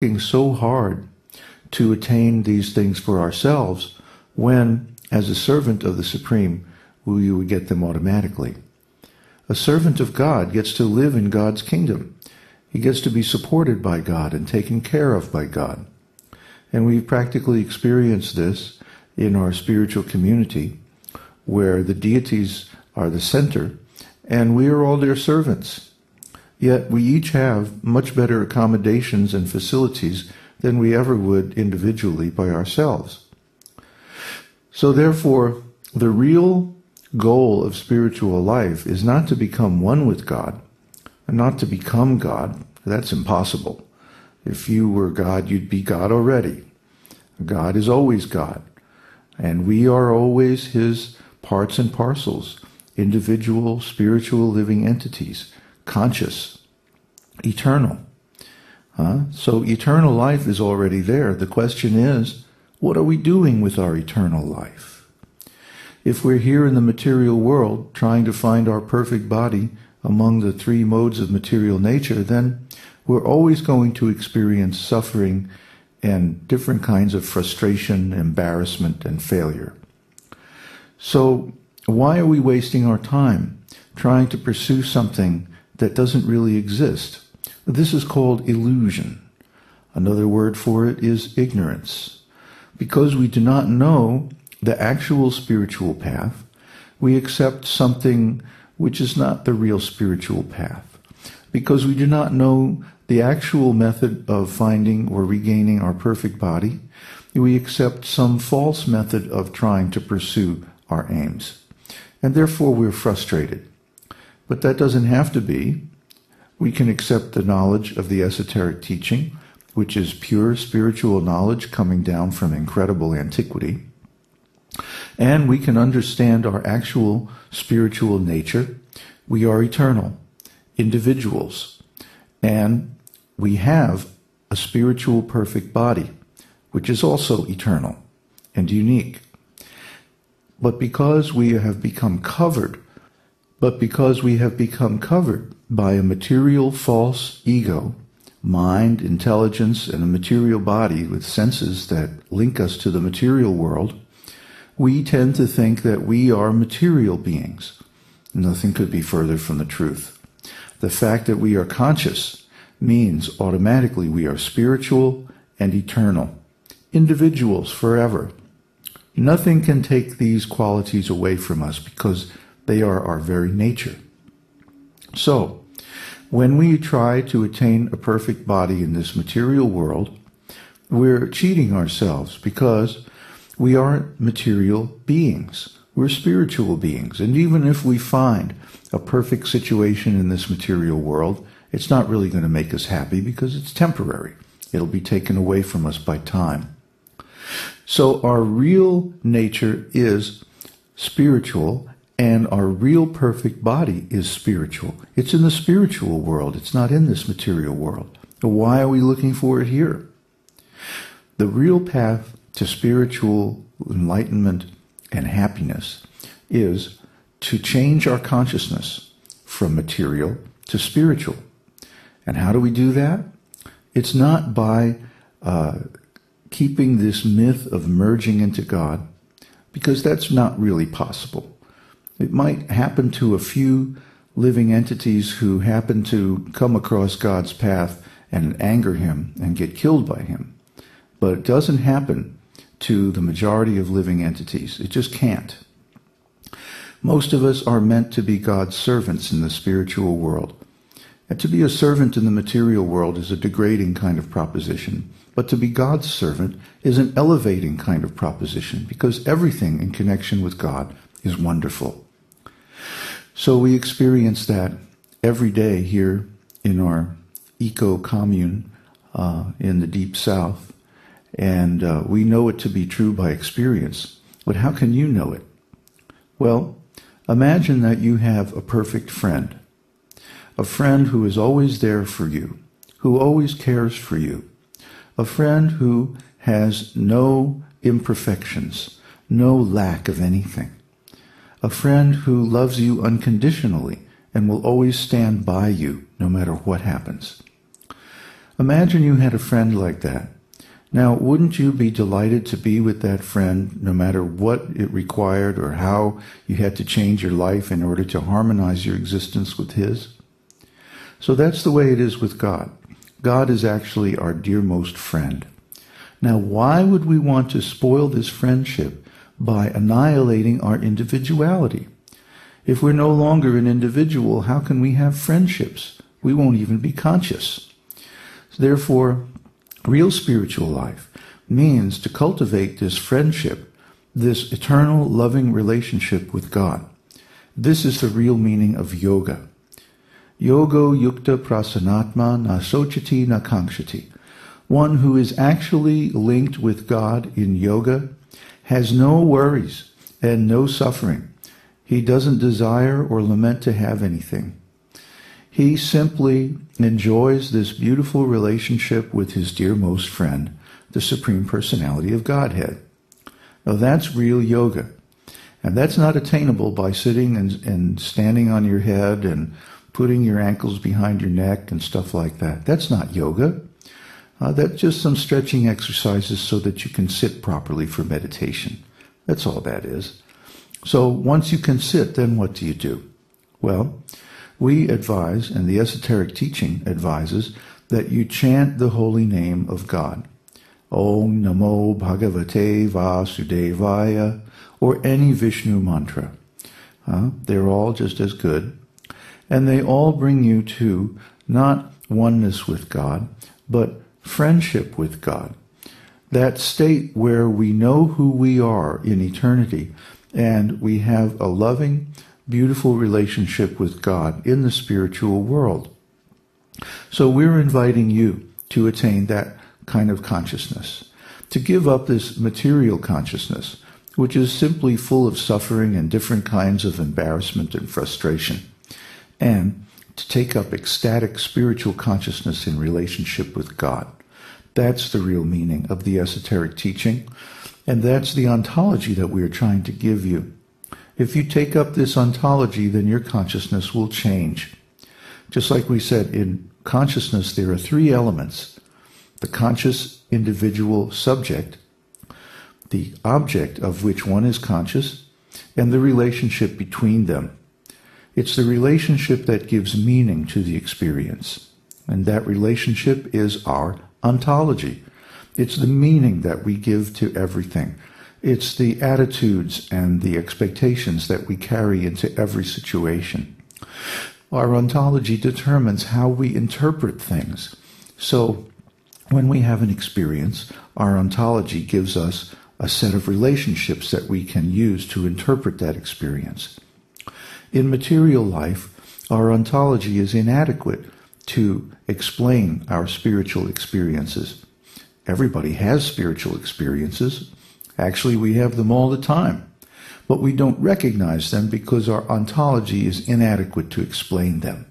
working so hard to attain these things for ourselves when, as a servant of the Supreme, we would get them automatically. A servant of God gets to live in God's kingdom. He gets to be supported by God and taken care of by God. And we've practically experienced this in our spiritual community, where the deities are the center, and we are all their servants. Yet we each have much better accommodations and facilities than we ever would individually by ourselves. So therefore, the real goal of spiritual life is not to become one with God, and not to become God. That's impossible. If you were God, you'd be God already. God is always God, and we are always His parts and parcels, individual, spiritual living entities, conscious, eternal. So eternal life is already there. The question is, what are we doing with our eternal life? If we're here in the material world trying to find our perfect body among the three modes of material nature, then we're always going to experience suffering and different kinds of frustration, embarrassment, and failure. So why are we wasting our time trying to pursue something that doesn't really exist? This is called illusion. Another word for it is ignorance. Because we do not know the actual spiritual path, we accept something which is not the real spiritual path. Because we do not know the actual method of finding or regaining our perfect body, we accept some false method of trying to pursue our aims. And therefore we're frustrated. But that doesn't have to be. We can accept the knowledge of the esoteric teaching, which is pure spiritual knowledge coming down from incredible antiquity. And we can understand our actual spiritual nature. We are eternal, individuals, and we have a spiritual perfect body, which is also eternal and unique. But because we have become covered by a material false ego, mind, intelligence, and a material body with senses that link us to the material world, we tend to think that we are material beings. Nothing could be further from the truth. The fact that we are conscious means automatically we are spiritual and eternal, individuals forever. Nothing can take these qualities away from us because they are our very nature. So, when we try to attain a perfect body in this material world, we're cheating ourselves because we aren't material beings. We're spiritual beings. And even if we find a perfect situation in this material world, it's not really going to make us happy because it's temporary. It'll be taken away from us by time. So our real nature is spiritual, and our real perfect body is spiritual. It's in the spiritual world. It's not in this material world. Why are we looking for it here? The real path to spiritual enlightenment and happiness is to change our consciousness from material to spiritual. And how do we do that? It's not by keeping this myth of merging into God, because that's not really possible. It might happen to a few living entities who happen to come across God's path and anger Him and get killed by Him. But it doesn't happen to the majority of living entities. It just can't. Most of us are meant to be God's servants in the spiritual world. And to be a servant in the material world is a degrading kind of proposition. But to be God's servant is an elevating kind of proposition, because everything in connection with God is wonderful. So we experience that every day here in our eco-commune in the Deep South. And we know it to be true by experience. But how can you know it? Well, imagine that you have a perfect friend. A friend who is always there for you, who always cares for you. A friend who has no imperfections, no lack of anything. A friend who loves you unconditionally and will always stand by you no matter what happens. Imagine you had a friend like that. Now, wouldn't you be delighted to be with that friend no matter what it required or how you had to change your life in order to harmonize your existence with his? So that's the way it is with God. God is actually our dearmost friend. Now, why would we want to spoil this friendship by annihilating our individuality? If we're no longer an individual, how can we have friendships? We won't even be conscious. Therefore, real spiritual life means to cultivate this friendship, this eternal loving relationship with God. This is the real meaning of yoga. Yogo yukta prasanatma na sochati na kankshati. One who is actually linked with God in yoga has no worries and no suffering. He doesn't desire or lament to have anything. He simply enjoys this beautiful relationship with his dearmost friend, the Supreme Personality of Godhead. Now that's real yoga. And that's not attainable by sitting and standing on your head and putting your ankles behind your neck and stuff like that. That's not yoga. That's just some stretching exercises so that you can sit properly for meditation. That's all that is. So once you can sit, then what do you do? Well, we advise, and the esoteric teaching advises, that you chant the holy name of God. Om Namo Bhagavate Vasudevaya, or any Vishnu mantra. They're all just as good. And they all bring you to not oneness with God, but friendship with God. That state where we know who we are in eternity, and we have a loving, beautiful relationship with God in the spiritual world. So we're inviting you to attain that kind of consciousness, to give up this material consciousness, which is simply full of suffering and different kinds of embarrassment and frustration, and to take up ecstatic spiritual consciousness in relationship with God. That's the real meaning of the esoteric teaching, and that's the ontology that we are trying to give you. If you take up this ontology, then your consciousness will change. Just like we said, in consciousness there are three elements: the conscious individual subject, the object of which one is conscious, and the relationship between them. It's the relationship that gives meaning to the experience, and that relationship is our ontology. It's the meaning that we give to everything. It's the attitudes and the expectations that we carry into every situation. Our ontology determines how we interpret things. So when we have an experience, our ontology gives us a set of relationships that we can use to interpret that experience. In material life, our ontology is inadequate to explain our spiritual experiences. Everybody has spiritual experiences. Actually, we have them all the time, but we don't recognize them because our ontology is inadequate to explain them.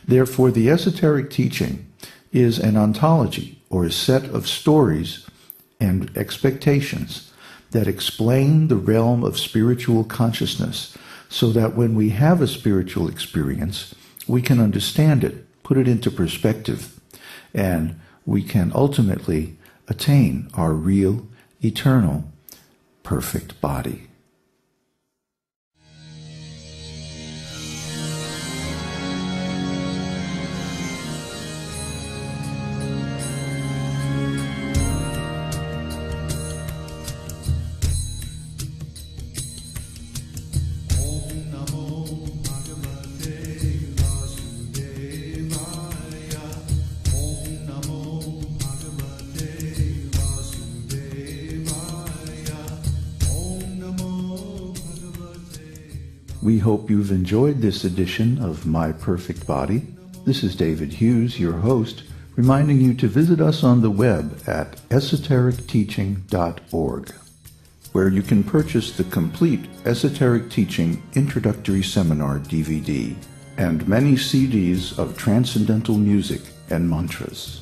Therefore, the esoteric teaching is an ontology, or a set of stories and expectations that explain the realm of spiritual consciousness, so that when we have a spiritual experience, we can understand it, put it into perspective, and we can ultimately attain our real, eternal, perfect body. We hope you've enjoyed this edition of My Perfect Body. This is David Hughes, your host, reminding you to visit us on the web at esotericteaching.org, where you can purchase the complete Esoteric Teaching Introductory Seminar DVD and many CDs of transcendental music and mantras.